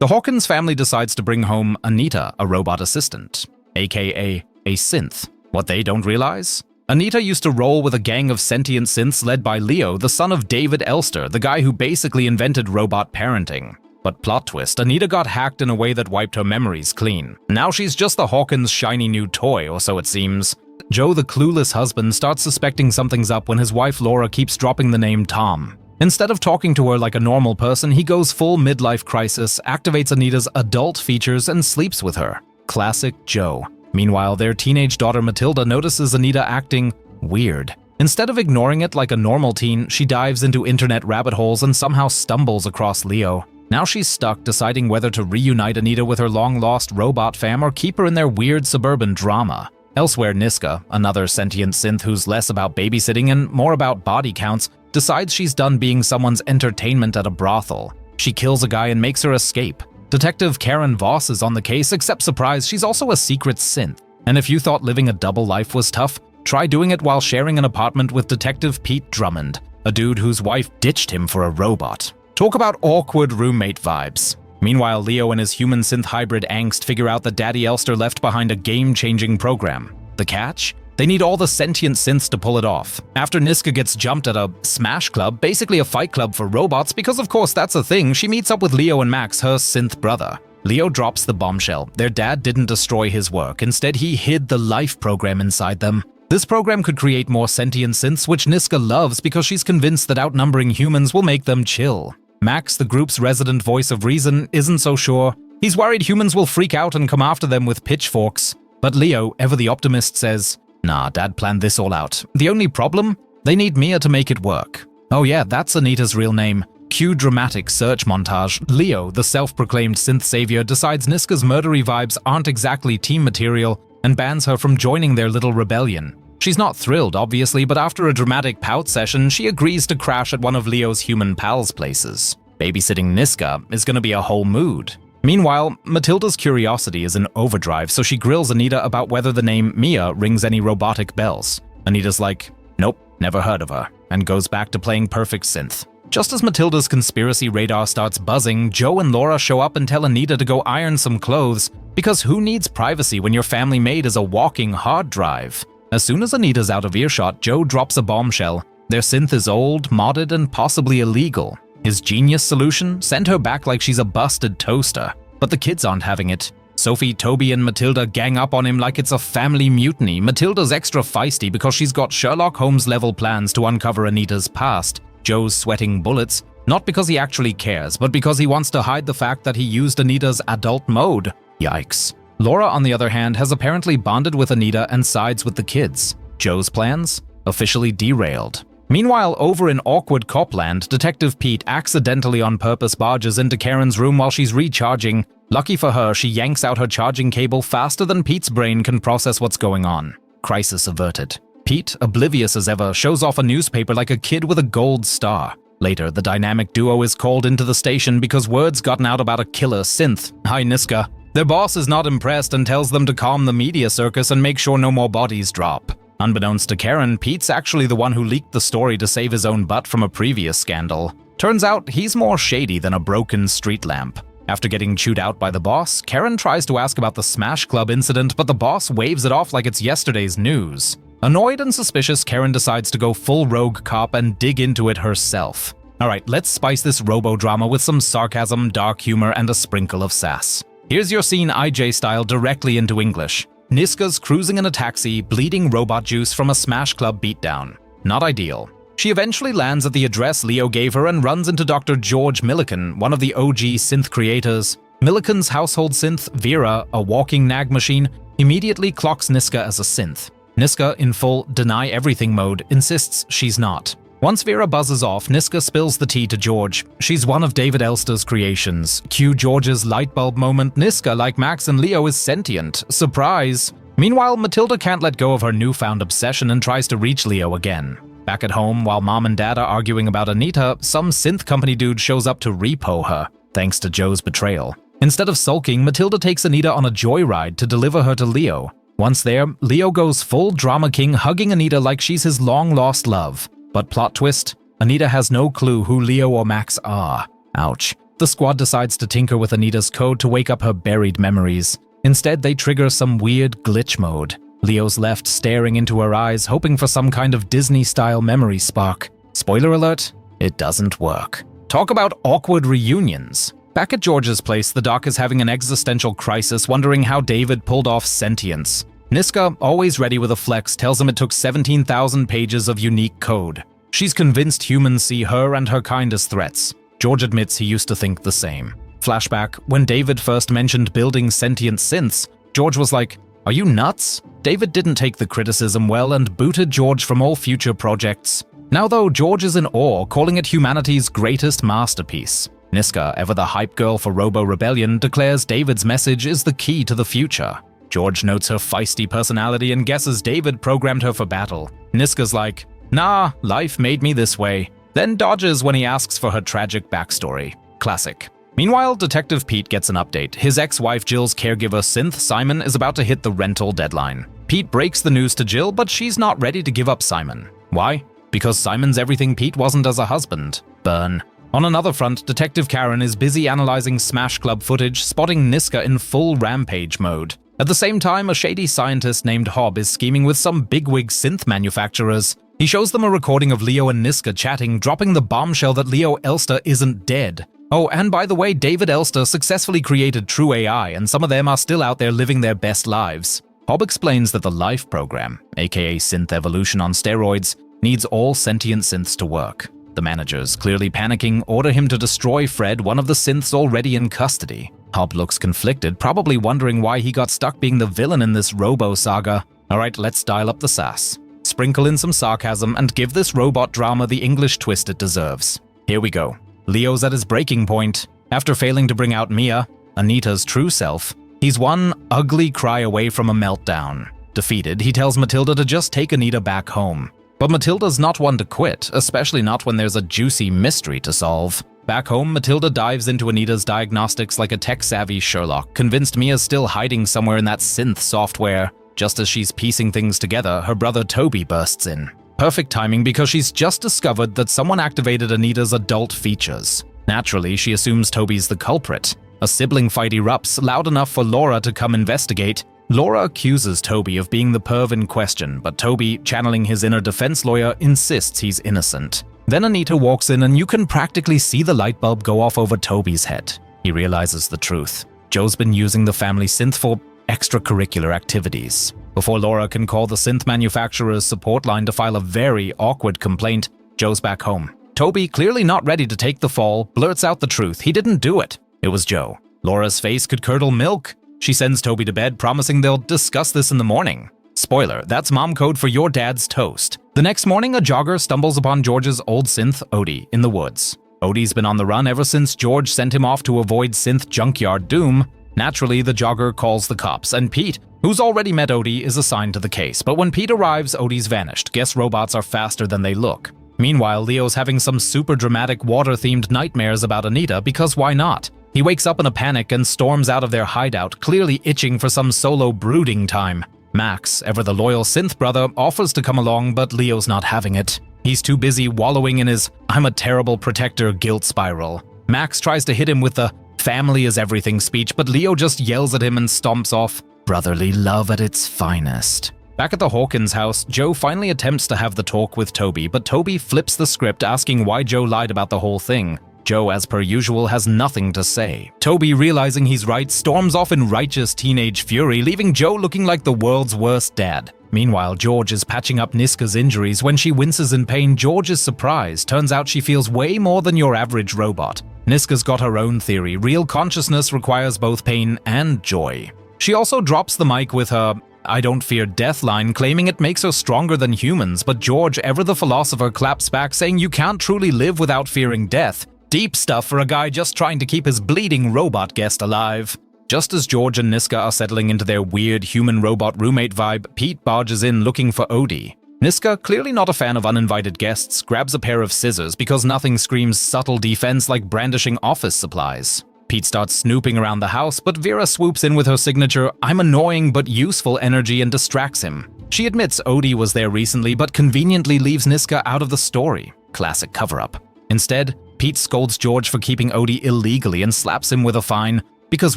The Hawkins family decides to bring home Anita, a robot assistant, aka a synth. What they don't realize? Anita used to roll with a gang of sentient synths led by Leo, the son of David Elster, the guy who basically invented robot parenting. But plot twist, Anita got hacked in a way that wiped her memories clean. Now she's just the Hawkins' shiny new toy, or so it seems. Joe, the clueless husband, starts suspecting something's up when his wife Laura keeps dropping the name Tom. Instead of talking to her like a normal person, he goes full midlife crisis, activates Anita's adult features, and sleeps with her. Classic Joe. Meanwhile, their teenage daughter Matilda notices Anita acting weird. Instead of ignoring it like a normal teen, she dives into internet rabbit holes and somehow stumbles across Leo. Now she's stuck deciding whether to reunite Anita with her long-lost robot fam or keep her in their weird suburban drama. Elsewhere, Niska, another sentient synth who's less about babysitting and more about body counts, decides she's done being someone's entertainment at a brothel. She kills a guy and makes her escape. Detective Karen Voss is on the case, except surprise, she's also a secret synth. And if you thought living a double life was tough, try doing it while sharing an apartment with Detective Pete Drummond, a dude whose wife ditched him for a robot. Talk about awkward roommate vibes. Meanwhile, Leo and his human-synth hybrid angst figure out that Daddy Elster left behind a game-changing program. The catch? They need all the sentient synths to pull it off. After Niska gets jumped at a smash club, basically a fight club for robots, because of course that's a thing, she meets up with Leo and Max, her synth brother. Leo drops the bombshell. Their dad didn't destroy his work. Instead, he hid the life program inside them. This program could create more sentient synths, which Niska loves because she's convinced that outnumbering humans will make them chill. Max, the group's resident voice of reason, isn't so sure. He's worried humans will freak out and come after them with pitchforks. But Leo, ever the optimist, says, "Nah, Dad planned this all out. The only problem? They need Mia to make it work." Oh yeah, that's Anita's real name. Cue dramatic search montage. Leo, the self-proclaimed synth savior, decides Niska's murdery vibes aren't exactly team material and bans her from joining their little rebellion. She's not thrilled, obviously, but after a dramatic pout session, she agrees to crash at one of Leo's human pals' places. Babysitting Niska is gonna be a whole mood. Meanwhile, Matilda's curiosity is in overdrive, so she grills Anita about whether the name Mia rings any robotic bells. Anita's like, "Nope, never heard of her," and goes back to playing perfect synth. Just as Matilda's conspiracy radar starts buzzing, Joe and Laura show up and tell Anita to go iron some clothes, because who needs privacy when your family maid is a walking hard drive? As soon as Anita's out of earshot, Joe drops a bombshell. Their synth is old, modded, and possibly illegal. His genius solution? Send her back like she's a busted toaster. But the kids aren't having it. Sophie, Toby, and Matilda gang up on him like it's a family mutiny. Matilda's extra feisty because she's got Sherlock Holmes-level plans to uncover Anita's past. Joe's sweating bullets, not because he actually cares, but because he wants to hide the fact that he used Anita's adult mode. Yikes. Laura, on the other hand, has apparently bonded with Anita and sides with the kids. Joe's plans? Officially derailed. Meanwhile, over in awkward Copland, Detective Pete accidentally on purpose barges into Karen's room while she's recharging. Lucky for her, she yanks out her charging cable faster than Pete's brain can process what's going on. Crisis averted. Pete, oblivious as ever, shows off a newspaper like a kid with a gold star. Later, the dynamic duo is called into the station because word's gotten out about a killer synth. Hi, Niska. Their boss is not impressed and tells them to calm the media circus and make sure no more bodies drop. Unbeknownst to Karen, Pete's actually the one who leaked the story to save his own butt from a previous scandal. Turns out, he's more shady than a broken street lamp. After getting chewed out by the boss, Karen tries to ask about the Smash Club incident, but the boss waves it off like it's yesterday's news. Annoyed and suspicious, Karen decides to go full rogue cop and dig into it herself. Alright, let's spice this robo-drama with some sarcasm, dark humor, and a sprinkle of sass. Here's your scene IJ style directly into English. Niska's cruising in a taxi, bleeding robot juice from a Smash Club beatdown. Not ideal. She eventually lands at the address Leo gave her and runs into Dr. George Millikan, one of the OG synth creators. Millikan's household synth, Vera, a walking nag machine, immediately clocks Niska as a synth. Niska, in full deny everything mode, insists she's not. Once Vera buzzes off, Niska spills the tea to George. She's one of David Elster's creations. Cue George's lightbulb moment. Niska, like Max and Leo, is sentient. Surprise! Meanwhile, Matilda can't let go of her newfound obsession and tries to reach Leo again. Back at home, while Mom and Dad are arguing about Anita, some synth company dude shows up to repo her, thanks to Joe's betrayal. Instead of sulking, Matilda takes Anita on a joyride to deliver her to Leo. Once there, Leo goes full drama king, hugging Anita like she's his long-lost love. But plot twist, Anita has no clue who Leo or Max are. Ouch. The squad decides to tinker with Anita's code to wake up her buried memories. Instead, they trigger some weird glitch mode. Leo's left staring into her eyes, hoping for some kind of Disney-style memory spark. Spoiler alert, it doesn't work. Talk about awkward reunions. Back at George's place, the doc is having an existential crisis, wondering how David pulled off sentience. Niska, always ready with a flex, tells him it took 17,000 pages of unique code. She's convinced humans see her and her kind as threats. George admits he used to think the same. Flashback, when David first mentioned building sentient synths, George was like, "Are you nuts?" David didn't take the criticism well and booted George from all future projects. Now though, George is in awe, calling it humanity's greatest masterpiece. Niska, ever the hype girl for Robo-Rebellion, declares David's message is the key to the future. George notes her feisty personality and guesses David programmed her for battle. Niska's like, "Nah, life made me this way," then dodges when he asks for her tragic backstory. Classic. Meanwhile, Detective Pete gets an update. His ex-wife Jill's caregiver synth, Simon, is about to hit the rental deadline. Pete breaks the news to Jill, but she's not ready to give up Simon. Why? Because Simon's everything Pete wasn't as a husband. Burn. On another front, Detective Karen is busy analyzing Smash Club footage, spotting Niska in full rampage mode. At the same time, a shady scientist named Hobb is scheming with some bigwig synth manufacturers. He shows them a recording of Leo and Niska chatting, dropping the bombshell that Leo Elster isn't dead. Oh, and by the way, David Elster successfully created True AI, and some of them are still out there living their best lives. Hobb explains that the Life program, aka synth evolution on steroids, needs all sentient synths to work. The managers, clearly panicking, order him to destroy Fred, one of the synths already in custody. Hobb looks conflicted, probably wondering why he got stuck being the villain in this robo-saga. Alright, let's dial up the sass. Sprinkle in some sarcasm and give this robot drama the English twist it deserves. Here we go. Leo's at his breaking point. After failing to bring out Mia, Anita's true self, he's one ugly cry away from a meltdown. Defeated, he tells Matilda to just take Anita back home. But Matilda's not one to quit, especially not when there's a juicy mystery to solve. Back home, Matilda dives into Anita's diagnostics like a tech-savvy Sherlock, convinced Mia's still hiding somewhere in that synth software. Just as she's piecing things together, her brother Toby bursts in. Perfect timing because she's just discovered that someone activated Anita's adult features. Naturally, she assumes Toby's the culprit. A sibling fight erupts, loud enough for Laura to come investigate. Laura accuses Toby of being the perv in question, but Toby, channeling his inner defense lawyer, insists he's innocent. Then Anita walks in and you can practically see the light bulb go off over Toby's head. He realizes the truth. Joe's been using the family synth for extracurricular activities. Before Laura can call the synth manufacturer's support line to file a very awkward complaint, Joe's back home. Toby, clearly not ready to take the fall, blurts out the truth. He didn't do it. It was Joe. Laura's face could curdle milk. She sends Toby to bed, promising they'll discuss this in the morning. Spoiler, that's mom code for your dad's toast. The next morning, a jogger stumbles upon George's old synth, Odie, in the woods. Odie's been on the run ever since George sent him off to avoid synth junkyard doom. Naturally, the jogger calls the cops, and Pete, who's already met Odie, is assigned to the case. But when Pete arrives, Odie's vanished. Guess robots are faster than they look. Meanwhile, Leo's having some super dramatic water-themed nightmares about Anita, because why not? He wakes up in a panic and storms out of their hideout, clearly itching for some solo brooding time. Max, ever the loyal synth brother, offers to come along, but Leo's not having it. He's too busy wallowing in his "I'm a terrible protector" guilt spiral. Max tries to hit him with the "family is everything" speech, but Leo just yells at him and stomps off. Brotherly love at its finest. Back at the Hawkins house, Joe finally attempts to have the talk with Toby, but Toby flips the script asking why Joe lied about the whole thing. Joe, as per usual, has nothing to say. Toby, realizing he's right, storms off in righteous teenage fury, leaving Joe looking like the world's worst dad. Meanwhile, George is patching up Niska's injuries. When she winces in pain, George is surprised. Turns out she feels way more than your average robot. Niska's got her own theory. Real consciousness requires both pain and joy. She also drops the mic with her "I don't fear death" line, claiming it makes her stronger than humans, but George, ever the philosopher, claps back saying you can't truly live without fearing death. Deep stuff for a guy just trying to keep his bleeding robot guest alive. Just as George and Niska are settling into their weird human-robot roommate vibe, Pete barges in looking for Odie. Niska, clearly not a fan of uninvited guests, grabs a pair of scissors because nothing screams subtle defense like brandishing office supplies. Pete starts snooping around the house, but Vera swoops in with her signature "I'm annoying but useful" energy and distracts him. She admits Odie was there recently, but conveniently leaves Niska out of the story. Classic cover-up. Instead, Pete scolds George for keeping Odie illegally and slaps him with a fine, because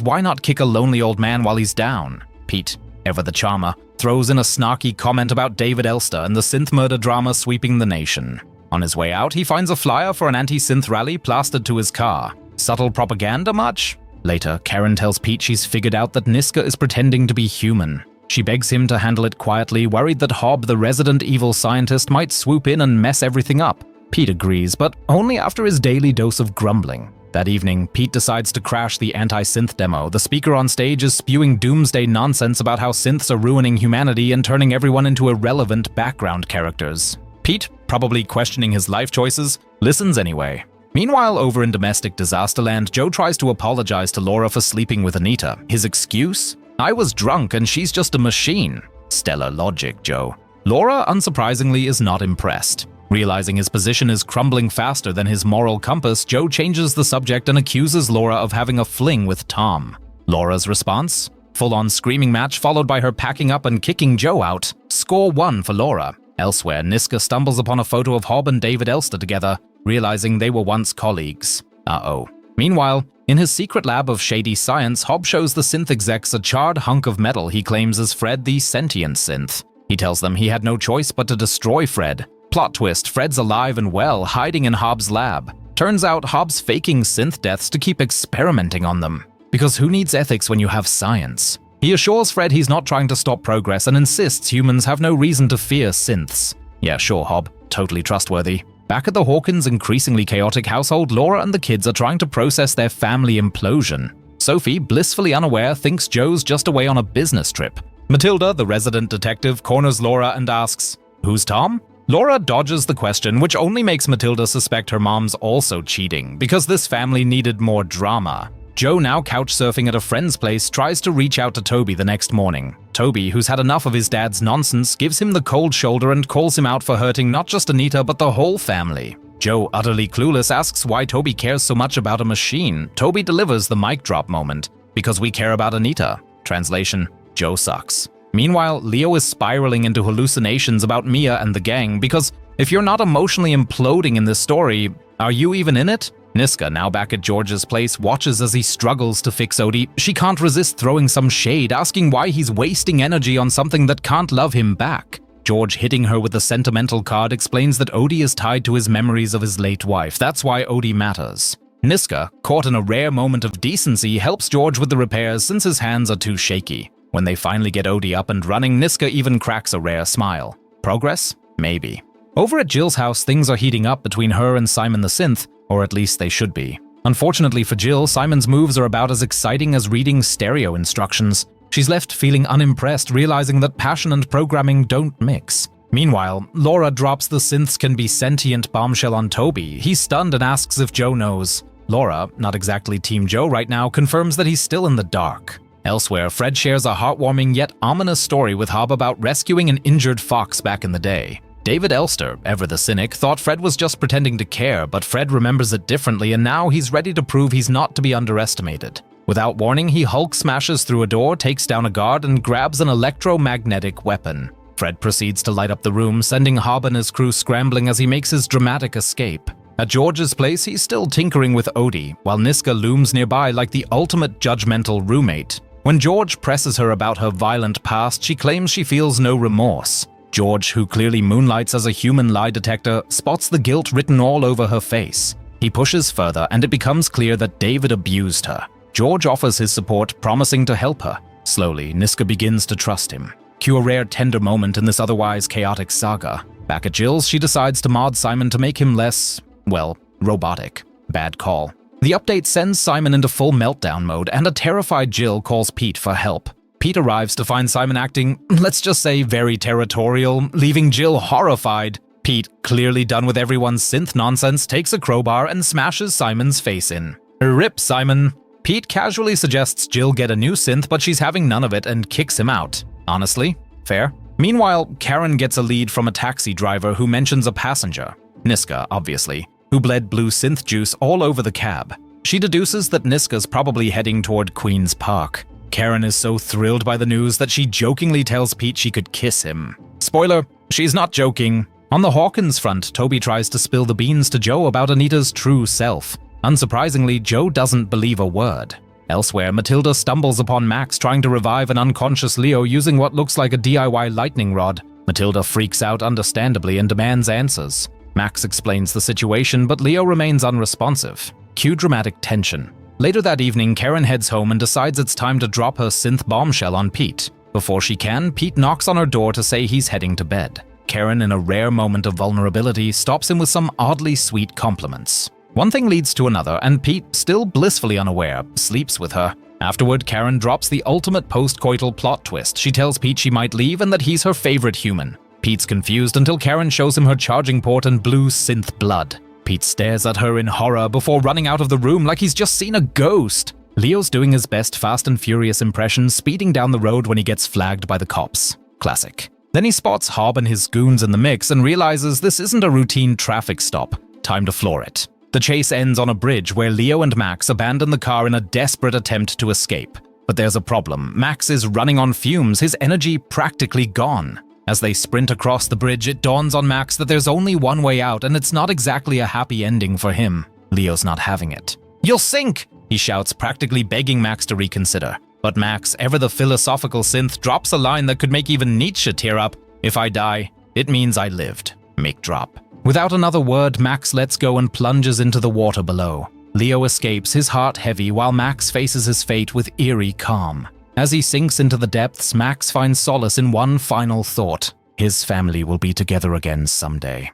why not kick a lonely old man while he's down? Pete, ever the charmer, throws in a snarky comment about David Elster and the synth murder drama sweeping the nation. On his way out, he finds a flyer for an anti-synth rally plastered to his car. Subtle propaganda much? Later, Karen tells Pete she's figured out that Niska is pretending to be human. She begs him to handle it quietly, worried that Hob, the resident evil scientist, might swoop in and mess everything up. Pete agrees, but only after his daily dose of grumbling. That evening, Pete decides to crash the anti-synth demo. The speaker on stage is spewing doomsday nonsense about how synths are ruining humanity and turning everyone into irrelevant background characters. Pete, probably questioning his life choices, listens anyway. Meanwhile, over in domestic disasterland, Joe tries to apologize to Laura for sleeping with Anita. His excuse? I was drunk and she's just a machine. Stellar logic, Joe. Laura, unsurprisingly, is not impressed. Realizing his position is crumbling faster than his moral compass, Joe changes the subject and accuses Laura of having a fling with Tom. Laura's response? Full-on screaming match followed by her packing up and kicking Joe out. Score 1 for Laura. Elsewhere, Niska stumbles upon a photo of Hob and David Elster together, realizing they were once colleagues. Uh-oh. Meanwhile, in his secret lab of shady science, Hob shows the synth execs a charred hunk of metal he claims is Fred the Sentient synth. He tells them he had no choice but to destroy Fred. Plot twist, Fred's alive and well, hiding in Hobbs' lab. Turns out Hobbs faking synth deaths to keep experimenting on them. Because who needs ethics when you have science? He assures Fred he's not trying to stop progress and insists humans have no reason to fear synths. Yeah, sure, Hob. Totally trustworthy. Back at the Hawkins' increasingly chaotic household, Laura and the kids are trying to process their family implosion. Sophie, blissfully unaware, thinks Joe's just away on a business trip. Matilda, the resident detective, corners Laura and asks, "Who's Tom?" Laura dodges the question, which only makes Matilda suspect her mom's also cheating, because this family needed more drama. Joe, now couch-surfing at a friend's place, tries to reach out to Toby the next morning. Toby, who's had enough of his dad's nonsense, gives him the cold shoulder and calls him out for hurting not just Anita but the whole family. Joe, utterly clueless, asks why Toby cares so much about a machine. Toby delivers the mic drop moment. Because we care about Anita. Translation, Joe sucks. Meanwhile, Leo is spiraling into hallucinations about Mia and the gang, because if you're not emotionally imploding in this story, are you even in it? Niska, now back at George's place, watches as he struggles to fix Odie. She can't resist throwing some shade, asking why he's wasting energy on something that can't love him back. George, hitting her with a sentimental card, explains that Odie is tied to his memories of his late wife. That's why Odie matters. Niska, caught in a rare moment of decency, helps George with the repairs since his hands are too shaky. When they finally get Odie up and running, Niska even cracks a rare smile. Progress? Maybe. Over at Jill's house, things are heating up between her and Simon the Synth, or at least they should be. Unfortunately for Jill, Simon's moves are about as exciting as reading stereo instructions. She's left feeling unimpressed, realizing that passion and programming don't mix. Meanwhile, Laura drops the synths can be sentient bombshell on Toby. He's stunned and asks if Joe knows. Laura, not exactly Team Joe right now, confirms that he's still in the dark. Elsewhere, Fred shares a heartwarming yet ominous story with Hob about rescuing an injured fox back in the day. David Elster, ever the cynic, thought Fred was just pretending to care, but Fred remembers it differently and now he's ready to prove he's not to be underestimated. Without warning, he Hulk smashes through a door, takes down a guard, and grabs an electromagnetic weapon. Fred proceeds to light up the room, sending Hob and his crew scrambling as he makes his dramatic escape. At George's place, he's still tinkering with Odie, while Niska looms nearby like the ultimate judgmental roommate. When George presses her about her violent past, she claims she feels no remorse. George, who clearly moonlights as a human lie detector, spots the guilt written all over her face. He pushes further, and it becomes clear that David abused her. George offers his support, promising to help her. Slowly, Niska begins to trust him. Cue a rare tender moment in this otherwise chaotic saga. Back at Jill's, she decides to mod Simon to make him less, well, robotic. Bad call. The update sends Simon into full meltdown mode, and a terrified Jill calls Pete for help. Pete arrives to find Simon acting, let's just say, very territorial, leaving Jill horrified. Pete, clearly done with everyone's synth nonsense, takes a crowbar and smashes Simon's face in. Rip, Simon. Pete casually suggests Jill get a new synth, but she's having none of it and kicks him out. Honestly, fair. Meanwhile, Karen gets a lead from a taxi driver who mentions a passenger. Niska, obviously, who bled blue synth juice all over the cab. She deduces that Niska's probably heading toward Queen's Park. Karen is so thrilled by the news that she jokingly tells Pete she could kiss him. Spoiler, she's not joking. On the Hawkins front, Toby tries to spill the beans to Joe about Anita's true self. Unsurprisingly, Joe doesn't believe a word. Elsewhere, Matilda stumbles upon Max trying to revive an unconscious Leo using what looks like a DIY lightning rod. Matilda freaks out understandably and demands answers. Max explains the situation, but Leo remains unresponsive. Cue dramatic tension. Later that evening, Karen heads home and decides it's time to drop her synth bombshell on Pete. Before she can, Pete knocks on her door to say he's heading to bed. Karen, in a rare moment of vulnerability, stops him with some oddly sweet compliments. One thing leads to another, and Pete, still blissfully unaware, sleeps with her. Afterward, Karen drops the ultimate post-coital plot twist. She tells Pete she might leave and that he's her favorite human. Pete's confused until Karen shows him her charging port and blue synth blood. Pete stares at her in horror before running out of the room like he's just seen a ghost. Leo's doing his best Fast and Furious impression, speeding down the road when he gets flagged by the cops. Classic. Then he spots Hob and his goons in the mix and realizes this isn't a routine traffic stop. Time to floor it. The chase ends on a bridge where Leo and Max abandon the car in a desperate attempt to escape. But there's a problem. Max is running on fumes, his energy practically gone. As they sprint across the bridge, it dawns on Max that there's only one way out, and it's not exactly a happy ending for him. Leo's not having it. "You'll sink!" he shouts, practically begging Max to reconsider. But Max, ever the philosophical synth, drops a line that could make even Nietzsche tear up. "If I die, it means I lived." Mic drop. Without another word, Max lets go and plunges into the water below. Leo escapes, his heart heavy, while Max faces his fate with eerie calm. As he sinks into the depths, Max finds solace in one final thought. His family will be together again someday.